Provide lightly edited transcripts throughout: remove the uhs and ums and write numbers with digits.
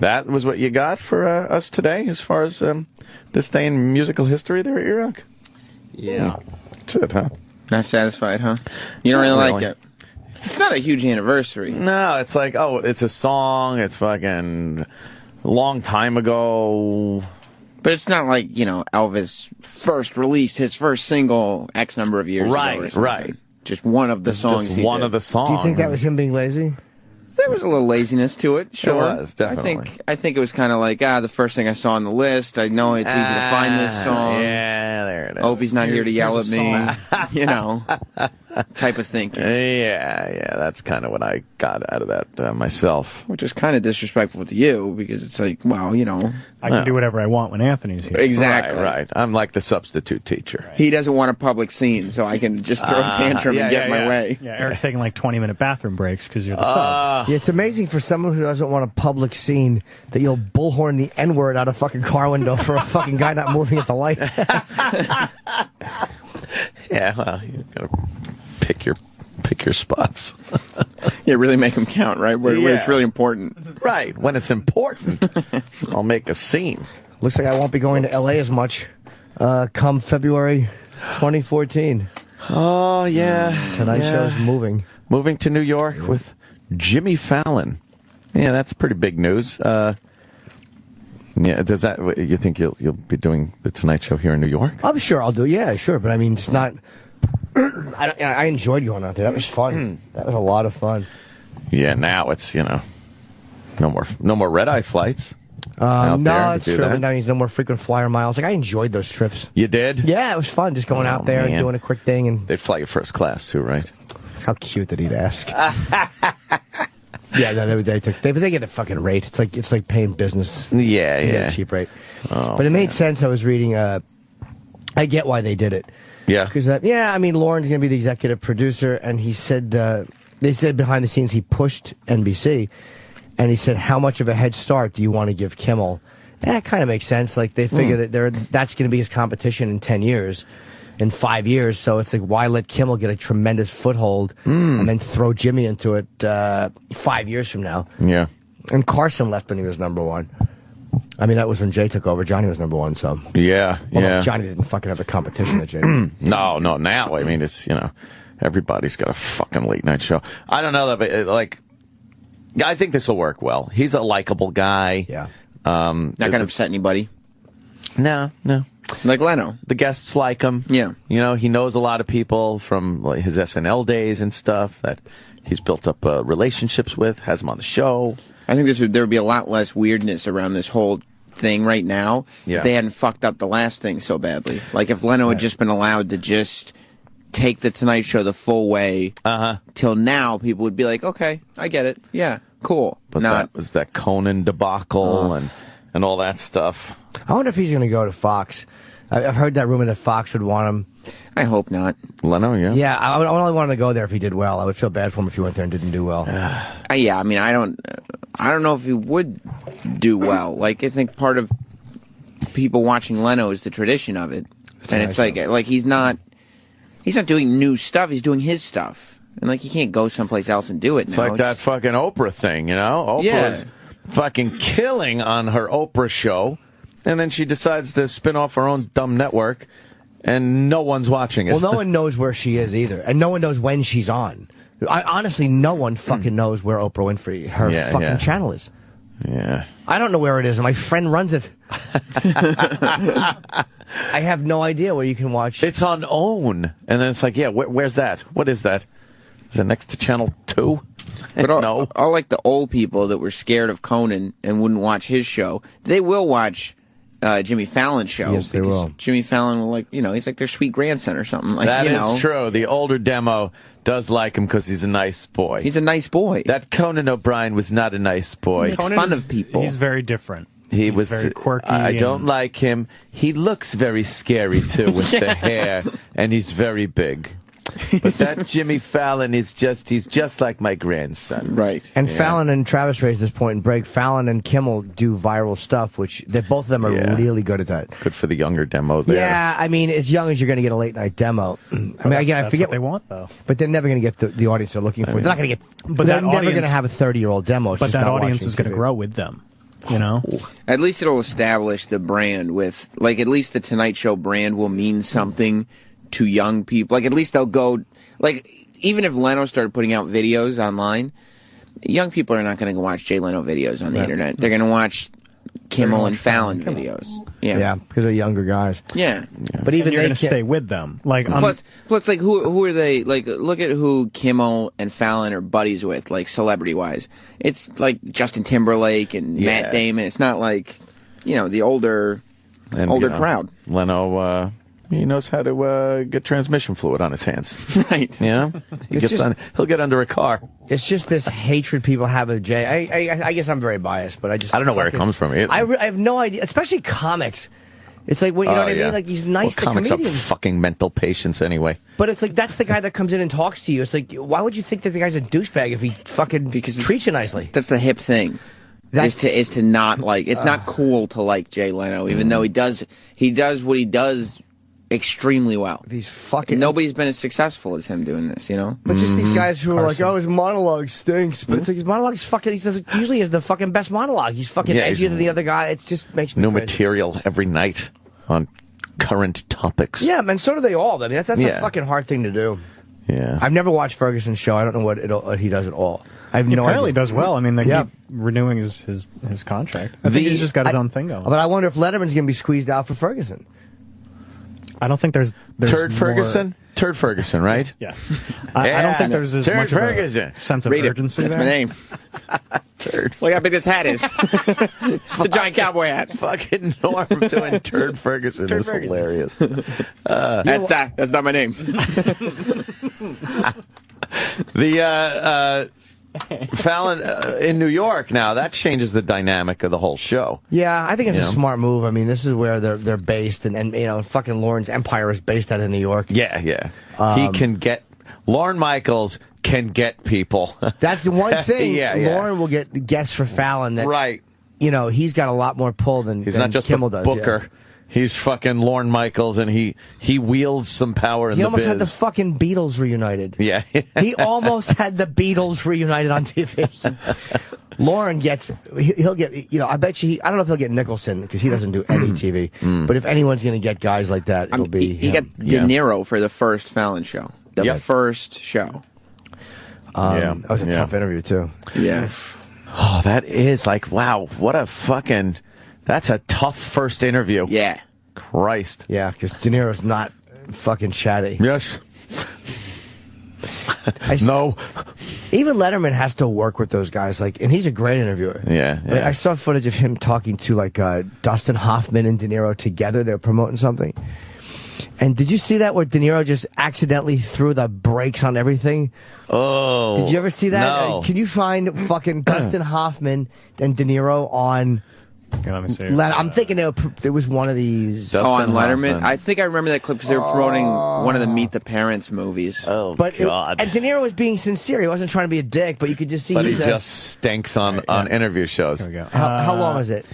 that was what you got for us today as far as this day in musical history there at Iraq? Yeah. That's it, huh? Not satisfied, huh? You don't really like it? It's not a huge anniversary. No, it's like, oh, it's a song. It's fucking a long time ago. But it's not like, Elvis first released his first single X number of years ago. Right. Just one of the songs. Just one of the songs. Do you think that was him being lazy? There was a little laziness to it, sure. There was, definitely. I think it was kind of like, the first thing I saw on the list. I know it's easy to find this song. Yeah, there it is. Opie's not here to yell at me. Type of thinking. Yeah, that's kind of what I got out of that myself. Which is kind of disrespectful to you, because it's like, well, I can do whatever I want when Anthony's here. Exactly. Right. I'm like the substitute teacher. He doesn't want a public scene, so I can just throw a tantrum and get my way. Yeah, Eric's taking like 20-minute bathroom breaks because you're the sub. Yeah, it's amazing for someone who doesn't want a public scene that you'll bullhorn the N-word out of a fucking car window for a fucking guy not moving at the light. Yeah, well, you gotta pick your spots. Yeah, really make them count, right? Where it's really important. Right, when it's important, I'll make a scene. Looks like I won't be going to L.A. as much come February 2014. Oh, yeah. Tonight's show's moving. Moving to New York with Jimmy Fallon. Yeah, that's pretty big news. Yeah, does that? You think you'll be doing the Tonight Show here in New York? I'm sure I'll do. Yeah, sure. But I mean, it's not. I enjoyed going out there. That was fun. That was a lot of fun. Yeah. Now it's no more red eye flights. No, it's true. But now there's no more frequent flyer miles. Like I enjoyed those trips. You did? Yeah, it was fun. Just going out there and doing a quick thing. And they'd fly you first class too, right? How cute that he'd ask. Yeah, no, they get a fucking rate. It's like paying business. Yeah, they get a cheap rate. Oh, but it made sense. I was reading. I get why they did it. Yeah. Because I mean, Lauren's going to be the executive producer, and he said they said behind the scenes he pushed NBC, and he said, how much of a head start do you want to give Kimmel? That kind of makes sense. Like they figure that that's going to be his competition in 10 years. In 5 years, so it's like, why let Kimmel get a tremendous foothold and then throw Jimmy into it 5 years from now? Yeah. And Carson left when he was number one. I mean, that was when Jay took over. Johnny was number one, so. Yeah. Johnny didn't fucking have the competition that Jay did. No, now, I mean, it's, everybody's got a fucking late night show. I don't know, but, I think this will work well. He's a likable guy. Yeah. Not going to upset anybody. No. Like Leno. The guests like him. Yeah. He knows a lot of people from his SNL days and stuff that he's built up relationships with, has them on the show. I think there would be a lot less weirdness around this whole thing right now if they hadn't fucked up the last thing so badly. Like if Leno had just been allowed to just take the Tonight Show the full way till now, people would be like, okay, I get it. Yeah, cool. But that was that Conan debacle and all that stuff. I wonder if he's going to go to Fox. I've heard that rumor that Fox would want him. I hope not. Leno, yeah? Yeah, I would only want him to go there if he did well. I would feel bad for him if he went there and didn't do well. Yeah, I mean, I don't know if he would do well. Like, I think part of people watching Leno is the tradition of it. And it's like he's not doing new stuff, he's doing his stuff. And he can't go someplace else and do it now. It's like that fucking Oprah thing, Oprah was fucking killing on her Oprah show. And then she decides to spin off her own dumb network, and no one's watching it. Well, no one knows where she is either, and no one knows when she's on. Honestly, no one fucking knows where Oprah Winfrey, her fucking channel is. Yeah. I don't know where it is, and my friend runs it. I have no idea where you can watch. It's on OWN. And then it's like, where's that? What is that? Is it next to Channel 2? But all like the old people that were scared of Conan and wouldn't watch his show, they will watch Jimmy Fallon's show. Yes, they will. Jimmy Fallon will he's like their sweet grandson or something. That is true. The older demo does like him because he's a nice boy. He's a nice boy. That Conan O'Brien was not a nice boy. Makes fun of people. He's very different. He's was very quirky. I don't like him. He looks very scary too with the hair, and he's very big. But that Jimmy Fallon he's just like my grandson. Right. And Fallon and Travis raised this point in break. Fallon and Kimmel do viral stuff, which both of them are really good at that. Good for the younger demo there. Yeah, I mean, as young as you're going to get a late night demo. I mean, again, I forget what they want though. But they're never going to get the audience they're looking for. They're not going to get. But they're never going to have a 30-year-old demo. But that audience is going to grow with them. You know, at least it'll establish the brand with, like, at least the Tonight Show brand will mean something to young people. Like, at least they'll go, like, even if Leno started putting out videos online, young people are not going to watch Jay Leno videos on the internet. They're going to watch Kimmel and Fallon videos. Yeah, because they're younger guys. Yeah. But even you're going to stay with them. Like, plus, like, who are they? Like, look at who Kimmel and Fallon are buddies with, like, celebrity-wise. It's like Justin Timberlake and Matt Damon. It's not like, you know, the older crowd. Leno, he knows how to get transmission fluid on his hands. Right. You know? He'll get under a car. It's just this hatred people have of Jay. I guess I'm very biased, but I don't know where it comes from either. I have no idea, especially comics. It's like, well, you know what I mean? Like, he's nice to comics comedians. Are fucking mental patients anyway. But it's like, that's the guy that comes in and talks to you. It's like, why would you think that the guy's a douchebag if he fucking treats you nicely? That's the hip thing. Is to not like, it's not cool to like Jay Leno, even though he does what he does extremely well. These fucking nobody's been as successful as him doing this, you know. But just these guys who are like, oh, his monologue stinks. But it's like his monologue's fucking. Usually has the fucking best monologue. He's fucking edgier than the other guy. It just makes me new crazy. Material every night on current topics. Yeah, man. So do they all. I mean, that's a fucking hard thing to do. Yeah, I've never watched Ferguson's show. I don't know what he does at all. I have no idea. Apparently does well. I mean, they keep renewing his contract. I think he's just got his own thing going. But I wonder if Letterman's going to be squeezed out for Ferguson. I don't think there's Turd Ferguson? Turd Ferguson, right? Yeah. I don't think there's as much Ferguson. Of a sense of urgency That's there. my name. Turd. Look how big this hat is. It's a giant cowboy hat. Fucking Norm doing Turd Ferguson is hilarious. That's not my name. Fallon in New York now, that changes the dynamic of the whole show. Yeah, I think it's a smart move. I mean, this is where they're based, and you know, fucking Lauren's empire is based out of New York. Yeah. He can get Lorne Michaels can get people. That's the one thing. Lauren will get guests for Fallon. That, right. You know, he's got a lot more pull than he's not just Kimmel a does. booker. Yeah. He's fucking Lorne Michaels, and he wields some power in the biz. He almost had the fucking Beatles reunited. Yeah. He almost had the Beatles reunited on TV. Lauren he'll get, you know, I bet you, I don't know if he'll get Nicholson, because he doesn't do any TV. But if anyone's going to get guys like that, it'll be he got De Niro for the first Fallon show. The first show. That was a tough interview, too. Yeah. Oh, that is like, wow, what a fucking... That's a tough first interview. Yeah. Christ. Yeah, because De Niro's not fucking chatty. Yes. No. Even Letterman has to work with those guys, and he's a great interviewer. Yeah. I saw footage of him talking to Dustin Hoffman and De Niro together. They were promoting something. And did you see that where De Niro just accidentally threw the brakes on everything? Oh. Did you ever see that? No. Can you find fucking Dustin Hoffman and De Niro on... Okay, let me see. I'm thinking there was one of these. Dustin on Letterman? Hoffman. I think I remember that clip because they were promoting one of the Meet the Parents movies. Oh, God. And De Niro was being sincere. He wasn't trying to be a dick, but you could just see. But he just stinks on interview shows. Here we go. How long is it?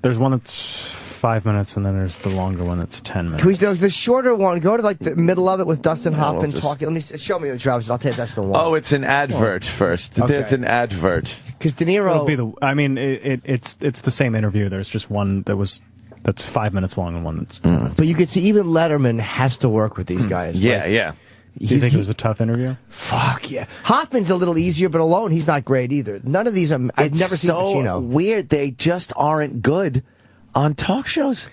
There's one that's 5 minutes, and then there's the longer one that's 10 minutes. Can we do the shorter one? Go to the middle of it with Dustin Hoffman talking. Let me show me the Travis. I'll tell you that's the one. Oh, it's an advert first. Okay. There's an advert. Because De Niro. It'll be it's the same interview. There's just one that's 5 minutes long and one that's 10 minutes. But you could see even Letterman has to work with these guys. Yeah. Do you think it was a tough interview? Fuck yeah. Hoffman's a little easier, but alone he's not great either. None of these I've never seen Pacino. Weird. They just aren't good on talk shows.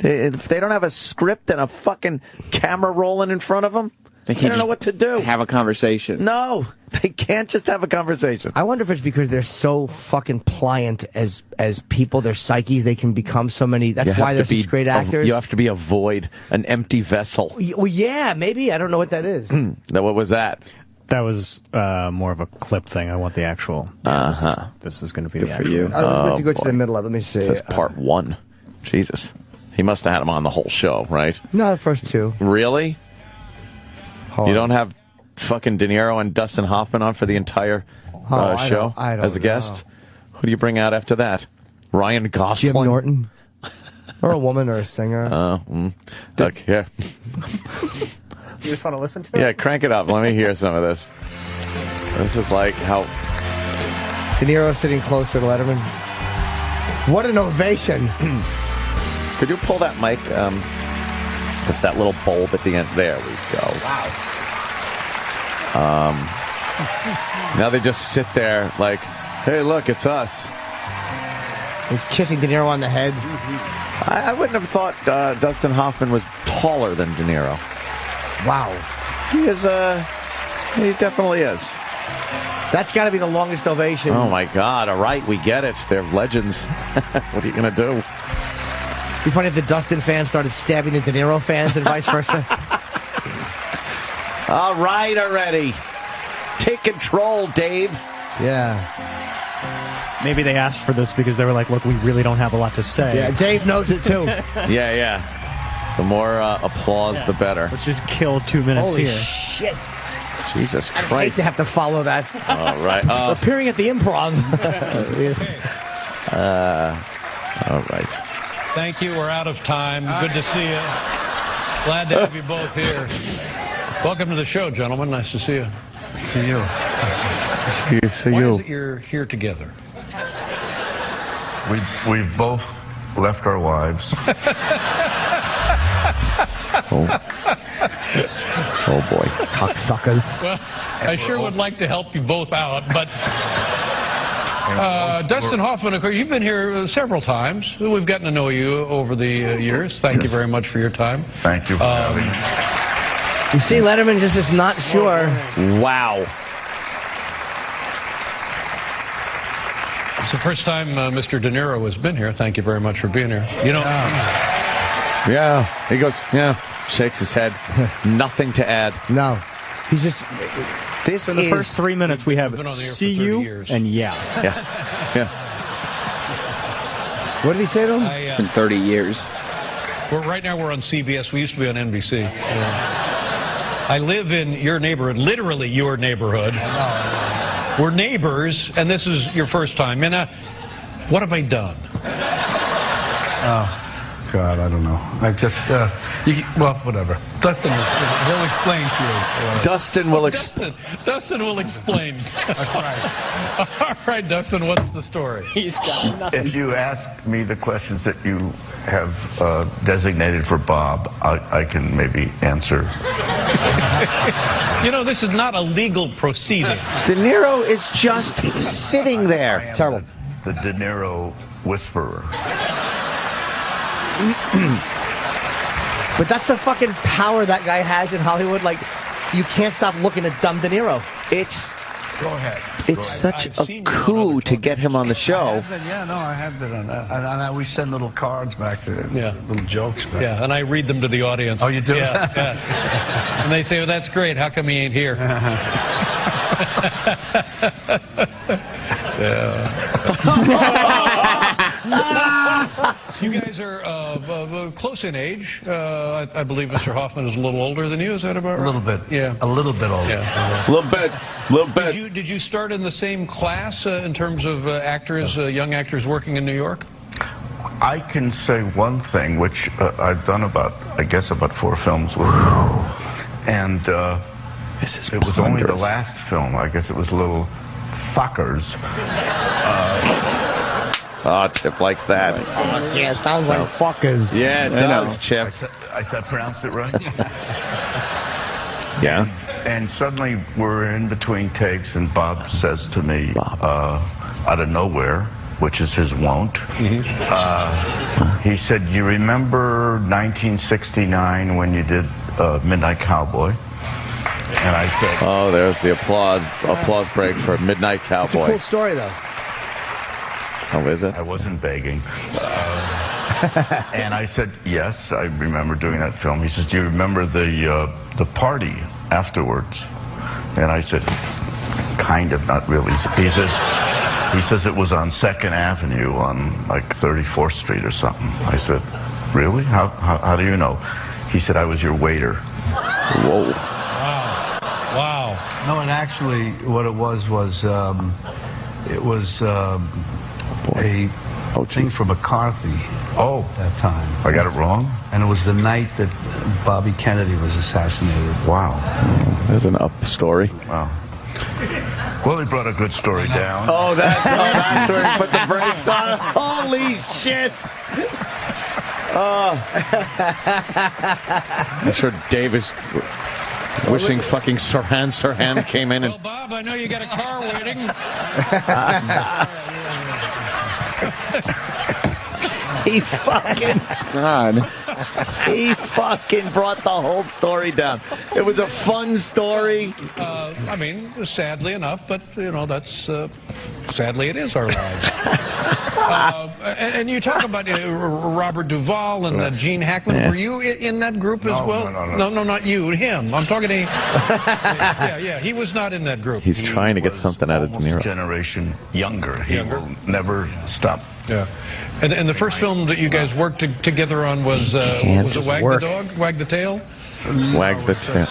If they don't have a script and a fucking camera rolling in front of them, they don't know what to do. Have a conversation. No, they can't just have a conversation. I wonder if it's because they're so fucking pliant as people, their psyches, they can become so many. That's why they're such great actors. You have to be a void, an empty vessel. Well, yeah, maybe. I don't know what that is. What was that? That was more of a clip thing. I want the actual. This is going to be good the for actual. you. I was going to go to the middle of it. Let me see. That's part one. Jesus. He must have had him on the whole show, right? No, the first two. Really? Hold you on. don't have fucking De Niro and Dustin Hoffman on for the entire show I don't as a guest? Who do you bring out after that? Ryan Gosling? Jim Norton? Or a woman or a singer? Look, here. You just want to listen to it? Yeah, crank it up. Let me hear some of this. This is like how... De Niro sitting closer to Letterman. What an ovation. Could you pull that mic? Just that little bulb at the end. There we go. Wow. Now they just sit there like, hey, look, it's us. He's kissing De Niro on the head. I wouldn't have thought Dustin Hoffman was taller than De Niro. Wow. He is, he definitely is. That's got to be the longest ovation. Oh, my God. All right, we get it. They're legends. What are you going to do? It'd be funny if the Dustin fans started stabbing the De Niro fans and vice versa. All right already. Take control, Dave. Yeah. Maybe they asked for this because they were like, look, we really don't have a lot to say. Yeah, Dave knows it too. Yeah. The more applause, the better. Let's just kill 2 minutes Holy here. shit. Jesus Christ. I hate to have to follow that. All right. Appearing at the Improv. All right. Thank you. We're out of time. Good to see you. Glad to have you both here. Welcome to the show, gentlemen. Nice to see you. See you. See Why you. is it you're here together? We've both left our wives. Oh boy. Cocksuckers. Well, I sure would like to help you both out, but Dustin Hoffman, of course, you've been here several times. We've gotten to know you over the years. Thank you very much for your time. Thank you for having me. You see, Letterman just is not sure. Wow. It's the first time Mr. De Niro has been here. Thank you very much for being here. You know, Yeah. He goes, yeah. Shakes his head. Nothing to add. No. He's just... This In the first 3 minutes, we have Been on the air for see 30 you years. and yeah. Yeah. What did he say to him? It's been 30 years. right now we're on CBS. We used to be on NBC. I live in your neighborhood, literally your neighborhood. We're neighbors, and this is your first time. And what have I done? Oh, God, I don't know. I just, well, whatever. Dustin, he'll explain to you. Dustin will explain. Dustin will explain. That's right. All right, Dustin, what's the story? He's got nothing. If you ask me the questions that you have designated for Bob, I can maybe answer. You know, this is not a legal proceeding. De Niro is just sitting there. Terrible. The De Niro whisperer. But that's the fucking power that guy has in Hollywood. Like, you can't stop looking at dumb De Niro. It's Go ahead. it's such a coup to get him on the show. I have been on that. And we send little cards back to little jokes back. Yeah, and I read them to the audience. Oh, you do? Yeah. And they say, well, that's great. How come he ain't here? You guys are close in age. I believe Mr. Hoffman is a little older than you. Is that about right? A little bit. Yeah. A little bit older. Yeah. A little bit. Did you start in the same class in terms of actors, young actors working in New York? I can say one thing, which I've done about 4 films with, and it was only the last film. I guess it was Little Fuckers. Oh, Chip likes that. Yeah, it sounds like fuckers. Yeah, it does, Chip. I pronounced it right. Yeah. And suddenly we're in between takes, and Bob says to me, out of nowhere, which is his wont, he said, "You remember 1969 when you did Midnight Cowboy?" And I said, "Oh, there's the applause break for Midnight Cowboy." It's a cool story, though. Oh, is it? I wasn't begging. And I said, "Yes, I remember doing that film." He says, "Do you remember the party afterwards?" And I said, "Kind of, not really." He says it was on 2nd Avenue on like 34th Street or something. I said, "Really? How do you know?" He said, "I was your waiter." Whoa. Wow. No, and actually what it was it was a thing for McCarthy. Oh, that time. I got it wrong? And it was the night that Bobby Kennedy was assassinated. Wow. There's an up story. Wow. Well, he brought a good story down. Oh, that's where he put the brakes on. Holy shit! I'm sure Dave is wishing fucking Sirhan came in and. Well, Bob, I know you got a car waiting. He fucking. God. He fucking brought the whole story down. It was a fun story. I mean, sadly enough, but, that's, sadly it is our lives. And you talk about Robert Duvall and Gene Hackman. Were you in that group as well? No, not you, him. I'm talking to him. Yeah, he was not in that group. He's trying to get something out of De Niro. Generation younger. He will never stop. Yeah. And the first film that you guys worked together on was it Wag the Dog? Wag the Tail? Wag the Tail.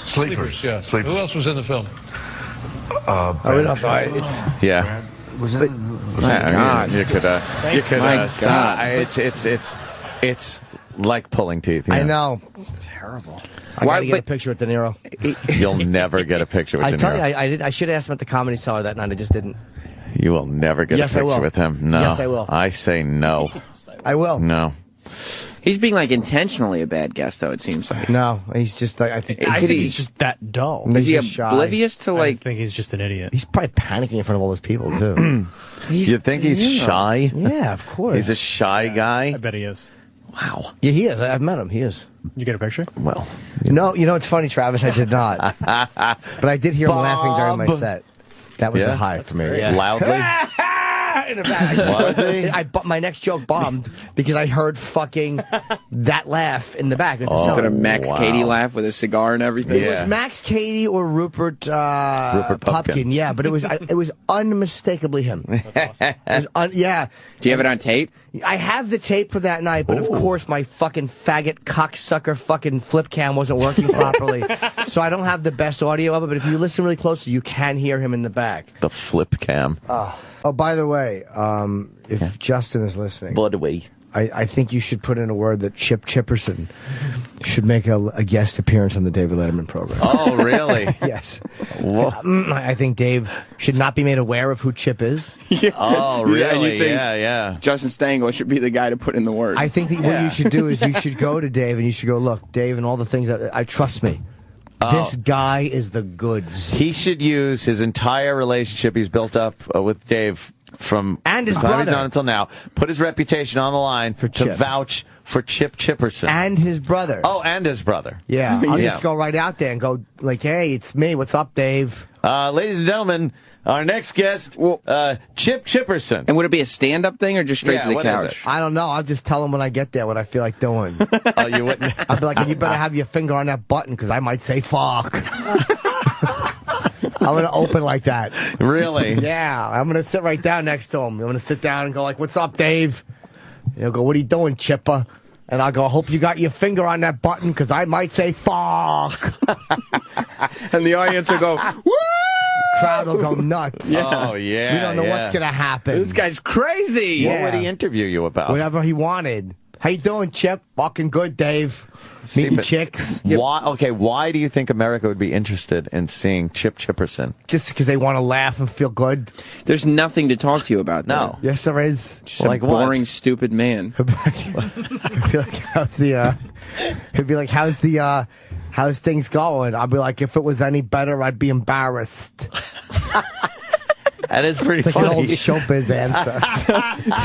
Sleepers, yeah. Sleepers. Who else was in the film? Yeah. Was it? God. You could it's like pulling teeth. I know. It's terrible. I gotta get a picture with De Niro. You'll never get a picture with De Niro. I tell you, I should have asked him at the Comedy Cellar that night. I just didn't. You will never get a picture with him. No. Yes, I will. I say no. I will. No. He's being intentionally a bad guest, though. It seems like. No, he's just I think he's just that dull. Is he oblivious to I think he's just an idiot. He's probably panicking in front of all those people too. You think he's shy? Yeah, of course. He's a shy guy. I bet he is. Wow. Yeah, he is. I've met him. He is. You get a picture? Well, no. It's funny, Travis. I did not, but I did hear him laughing during my set. That was a high for me. Yeah. Loudly. In the back. My next joke bombed because I heard fucking that laugh in the back. Was it a Max Cady laugh with a cigar and everything? It was Max Cady or Rupert Pupkin. Yeah, but it was unmistakably him. That's awesome. Yeah. Do you have it on tape? I have the tape for that night, but of course my fucking faggot cocksucker fucking flip cam wasn't working properly. So I don't have the best audio of it, but if you listen really closely, you can hear him in the back. The flip cam. Oh, by the way, if Justin is listening, I think you should put in a word that Chip Chipperson should make a guest appearance on the David Letterman program. Oh, really? Yes. I think Dave should not be made aware of who Chip is. Yeah. Oh, really? Yeah. Justin Stengel should be the guy to put in the word. I think that what you should do is you should go to Dave and you should go, look, Dave, and all the things I trust me. This guy is the goods. He should use his entire relationship he's built up with Dave and his brother. He's done until now. Put his reputation on the line to vouch for Chip Chipperson. And his brother. Oh, and his brother. Yeah. I'll just go right out there and go hey, it's me. What's up, Dave? Ladies and gentlemen, our next guest, Chip Chipperson. And would it be a stand-up thing or just straight to the couch? I don't know. I'll just tell him when I get there what I feel like doing. Oh, you wouldn't? I'll be like, you better have your finger on that button because I might say fuck. I'm going to open like that. Really? Yeah. I'm going to sit right down next to him. I'm going to sit down and go what's up, Dave? He'll go, what are you doing, Chipper? And I'll go, hope you got your finger on that button because I might say fuck. And the audience will go, woo! Crowd will go nuts. Yeah. Oh, yeah. We don't know what's going to happen. This guy's crazy. Yeah. What would he interview you about? Whatever he wanted. How you doing, Chip? Fucking good, Dave. Meeting chicks. Why do you think America would be interested in seeing Chip Chipperson? Just because they want to laugh and feel good. There's nothing to talk to you about. No. Yes, there is. Just a boring, stupid man. He'd be like, how's things going? I'll be like, if it was any better, I'd be embarrassed. That is pretty funny. Like an old showbiz answer.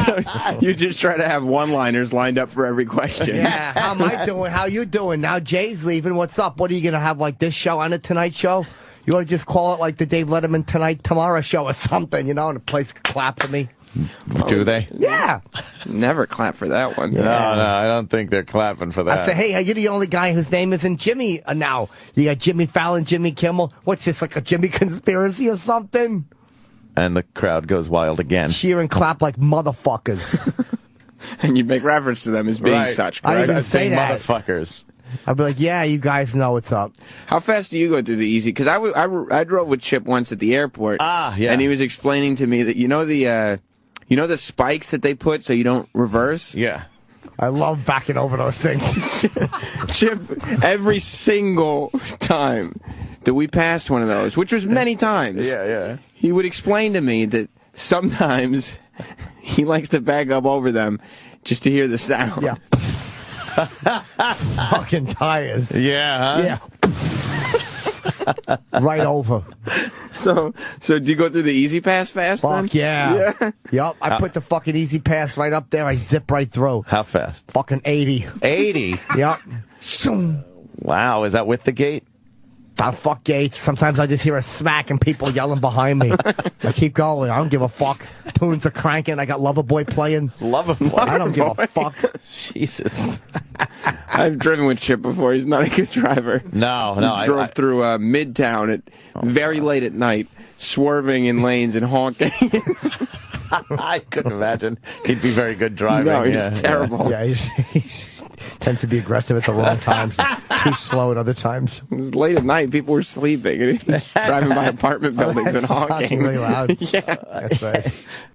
So you just try to have one-liners lined up for every question. Yeah. How am I doing? How you doing? Now Jay's leaving. What's up? What are you going to have, like this show and a Tonight Show? You want to just call it like the Dave Letterman Tomorrow Show or something, and the place could clap for me? Do they? Yeah. Never clap for that one. Yeah. No, I don't think they're clapping for that. I say, hey, you're the only guy whose name isn't Jimmy now. You got Jimmy Fallon, Jimmy Kimmel. What's this, like a Jimmy conspiracy or something? And the crowd goes wild again. Cheer and clap like motherfuckers. And you make reference to them as being such, correct? I didn't say that. Motherfuckers. I'd be like, yeah, you guys know what's up. How fast do you go through the easy? Because I drove with Chip once at the airport. Yeah. And he was explaining to me that the spikes that they put so you don't reverse? Yeah. I love backing over those things. Chip, every single time, that we passed one of those, which was many times. Yeah. He would explain to me that sometimes he likes to back up over them just to hear the sound. Yeah. Fucking tires. Yeah, huh? Yeah. Right over. So do you go through the Easy Pass fast then? Fuck yeah. Yup. I put the fucking Easy Pass right up there. I zip right through. How fast? Fucking 80. 80? Yup. Wow, is that with the gate? Fuck gates. Sometimes I just hear a smack and people yelling behind me. I keep going. I don't give a fuck. Tunes are cranking. I got Loverboy playing. Loverboy? I don't give a fuck. Jesus. I've driven with Chip before. He's not a good driver. No. He drove through Midtown at very late at night, swerving in lanes and honking. I couldn't imagine. He'd be very good driving. No, he's terrible. Yeah, he's tends to be aggressive at the wrong times. Too slow at other times. It was late at night. People were sleeping. And he was driving by apartment buildings and honking. Really loud. Yeah. That's right.